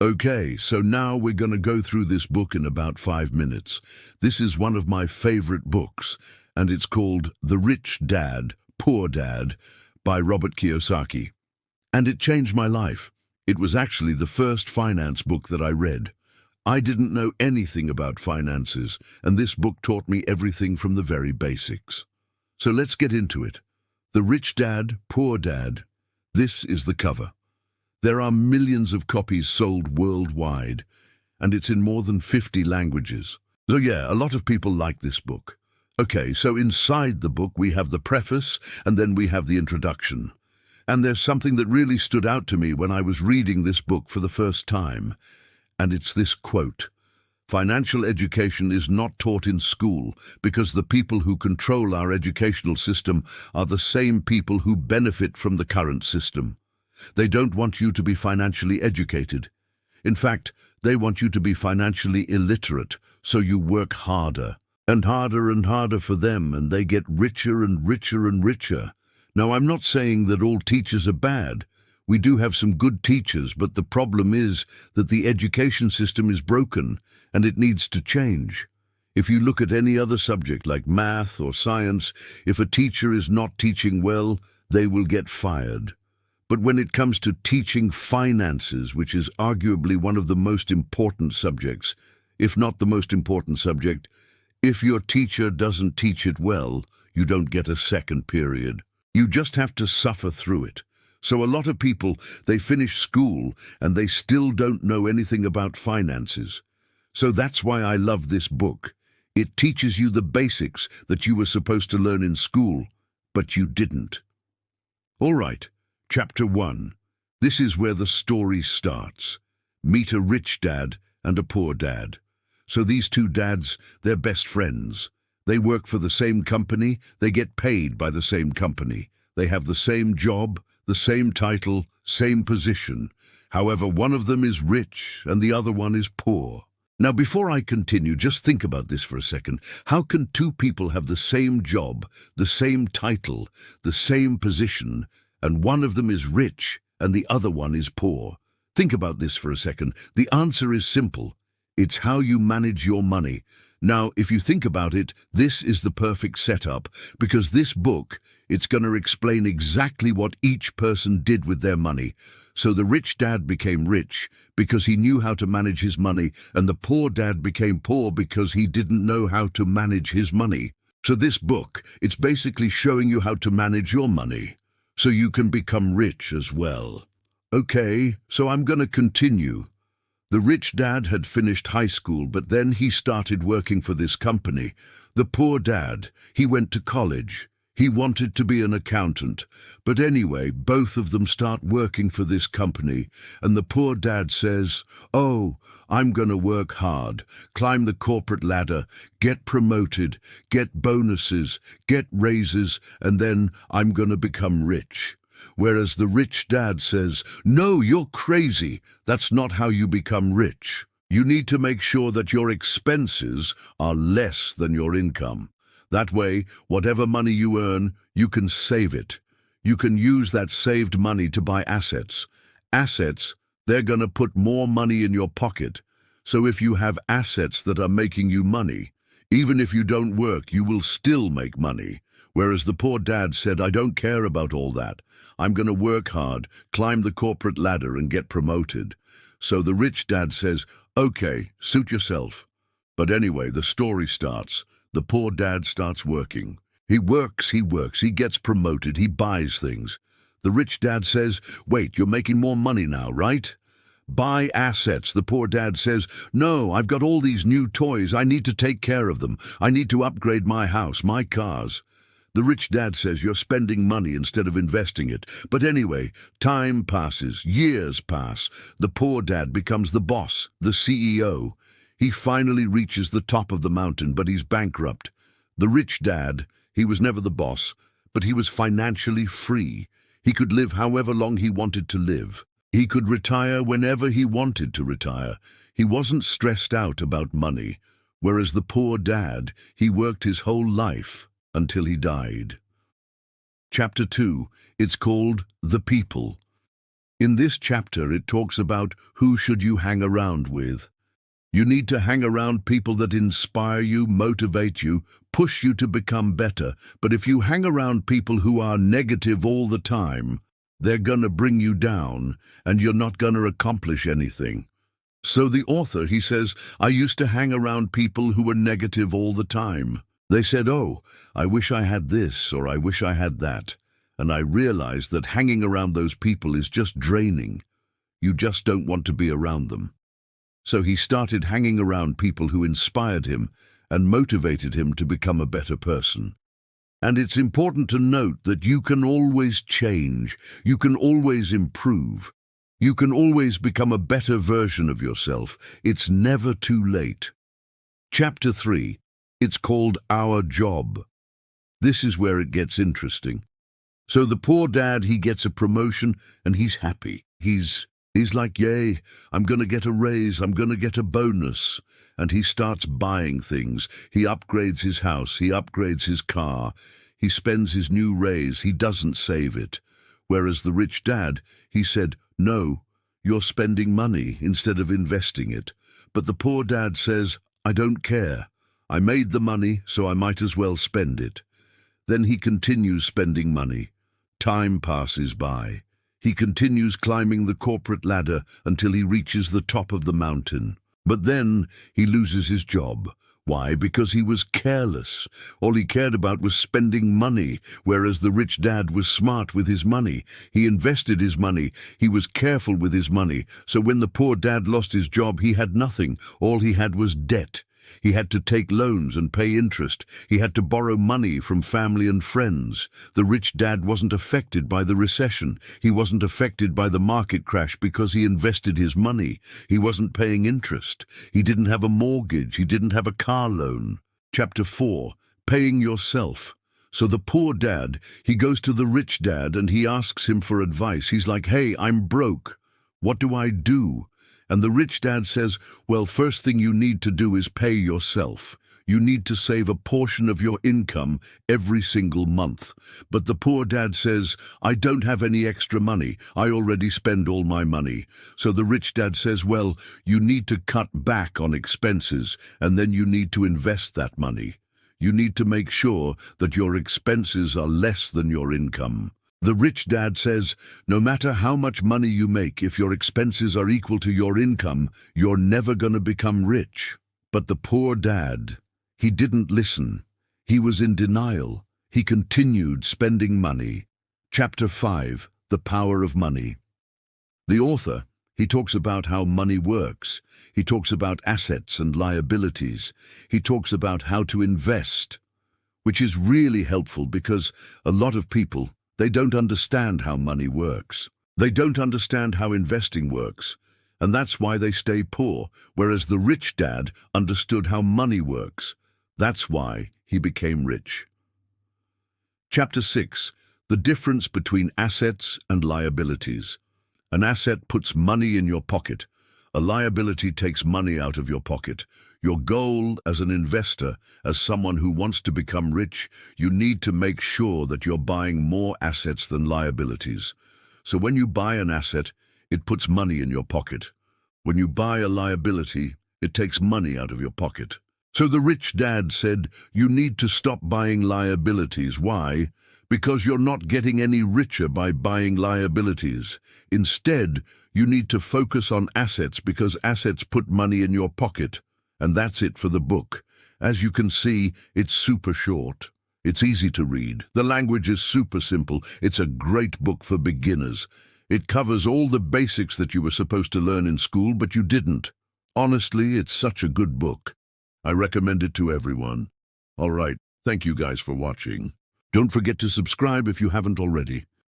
Okay, so now we're going to go through this book in about 5 minutes. This is one of my favorite books, and it's called The Rich Dad, Poor Dad by Robert Kiyosaki. And it changed my life. It was actually the first finance book that I read. I didn't know anything about finances, and this book taught me everything from the very basics. So let's get into it. The Rich Dad, Poor Dad. This is the cover. There are millions of copies sold worldwide, and it's in more than 50 languages. So yeah, a lot of people like this book. Okay, so inside the book we have the preface, and then we have the introduction. And there's something that really stood out to me when I was reading this book for the first time, and it's this quote: "Financial education is not taught in school because the people who control our educational system are the same people who benefit from the current system. They don't want you to be financially educated. In fact, they want you to be financially illiterate, so you work harder and harder and harder for them, and they get richer and richer and richer." Now, I'm not saying that all teachers are bad. We do have some good teachers, but the problem is that the education system is broken and it needs to change. If you look at any other subject like math or science, if a teacher is not teaching well, they will get fired. But when it comes to teaching finances, which is arguably one of the most important subjects, if not the most important subject, if your teacher doesn't teach it well, you don't get a second period. You just have to suffer through it. So a lot of people, they finish school and they still don't know anything about finances. So that's why I love this book. It teaches you the basics that you were supposed to learn in school, but you didn't. All right. Chapter 1. This is where the story starts. Meet a rich dad and a poor dad. So these two dads, they're best friends. They work for the same company, they get paid by the same company. They have the same job, the same title, same position. However, one of them is rich and the other one is poor. Now, before I continue, just think about this for a second. How can two people have the same job, the same title, the same position, and one of them is rich and the other one is poor? Think about this for a second. The answer is simple. It's how you manage your money. Now, if you think about it, this is the perfect setup, because this book, it's going to explain exactly what each person did with their money. So the rich dad became rich because he knew how to manage his money, and the poor dad became poor because he didn't know how to manage his money. So this book, it's basically showing you how to manage your money, so you can become rich as well. Okay, so I'm going to continue. The rich dad had finished high school, but then he started working for this company. The poor dad, he went to college. He wanted to be an accountant. But anyway, both of them start working for this company, and the poor dad says, "Oh, I'm going to work hard, climb the corporate ladder, get promoted, get bonuses, get raises, and then I'm going to become rich." Whereas the rich dad says, "No, you're crazy. That's not how you become rich. You need to make sure that your expenses are less than your income. That way, whatever money you earn, you can save it. You can use that saved money to buy assets. Assets, they're going to put more money in your pocket. So if you have assets that are making you money, even if you don't work, you will still make money." Whereas the poor dad said, "I don't care about all that. I'm going to work hard, climb the corporate ladder and get promoted." So the rich dad says, "Okay, suit yourself." But anyway, the story starts. The poor dad starts working. He works, he gets promoted, he buys things. The rich dad says, "Wait, you're making more money now, right? Buy assets." The poor dad says, "No, I've got all these new toys. I need to take care of them. I need to upgrade my house, my cars." The rich dad says, "You're spending money instead of investing it." But anyway, time passes, years pass. The poor dad becomes the boss, the CEO. He finally reaches the top of the mountain, but he's bankrupt. The rich dad, he was never the boss, but he was financially free. He could live however long he wanted to live. He could retire whenever he wanted to retire. He wasn't stressed out about money. Whereas the poor dad, he worked his whole life until he died. Chapter 2, it's called The People. In this chapter, it talks about who should you hang around with. You need to hang around people that inspire you, motivate you, push you to become better. But if you hang around people who are negative all the time, they're gonna bring you down, and you're not gonna accomplish anything. So the author, he says, I used to hang around people who were negative all the time. They said, oh, I wish I had this, or I wish I had that. And I realized that hanging around those people is just draining. You just don't want to be around them. So he started hanging around people who inspired him and motivated him to become a better person. And it's important to note that you can always change, you can always improve, you can always become a better version of yourself. It's never too late. Chapter 3. It's called Our Job. This is where it gets interesting. So the poor dad, he gets a promotion and he's happy. He's like, yay, I'm going to get a raise, I'm going to get a bonus. And he starts buying things. He upgrades his house, he upgrades his car. He spends his new raise, he doesn't save it. Whereas the rich dad, he said, no, you're spending money instead of investing it. But the poor dad says, I don't care. I made the money, so I might as well spend it. Then he continues spending money. Time passes by. He continues climbing the corporate ladder until he reaches the top of the mountain. But then he loses his job. Why? Because he was careless. All he cared about was spending money, whereas the rich dad was smart with his money. He invested his money. He was careful with his money. So when the poor dad lost his job, he had nothing. All he had was debt. He had to take loans and pay interest. He had to borrow money from family and friends. The rich dad wasn't affected by the recession. He wasn't affected by the market crash because he invested his money. He wasn't paying interest. He didn't have a mortgage. He didn't have a car loan. Chapter 4. Paying yourself. So the poor dad, he goes to the rich dad and he asks him for advice. He's like, hey, I'm broke. What do I do? And the rich dad says, well, first thing you need to do is pay yourself. You need to save a portion of your income every single month. But the poor dad says, I don't have any extra money. I already spend all my money. So the rich dad says, well, you need to cut back on expenses, and then you need to invest that money. You need to make sure that your expenses are less than your income. The rich dad says, no matter how much money you make, if your expenses are equal to your income, you're never going to become rich. But the poor dad, he didn't listen. He was in denial. He continued spending money. Chapter 5. The Power of Money. The author, he talks about how money works. He talks about assets and liabilities. He talks about how to invest, which is really helpful because a lot of people, they don't understand how money works. They don't understand how investing works. And that's why they stay poor, whereas the rich dad understood how money works. That's why he became rich. Chapter 6. The difference between assets and liabilities. An asset puts money in your pocket. A liability takes money out of your pocket. Your goal as an investor, as someone who wants to become rich, you need to make sure that you're buying more assets than liabilities. So when you buy an asset, it puts money in your pocket. When you buy a liability, it takes money out of your pocket. So the rich dad said, you need to stop buying liabilities. Why? Because you're not getting any richer by buying liabilities. Instead, you need to focus on assets because assets put money in your pocket. And that's it for the book. As you can see, it's super short. It's easy to read. The language is super simple. It's a great book for beginners. It covers all the basics that you were supposed to learn in school, but you didn't. Honestly, it's such a good book. I recommend it to everyone. All right, thank you guys for watching. Don't forget to subscribe if you haven't already.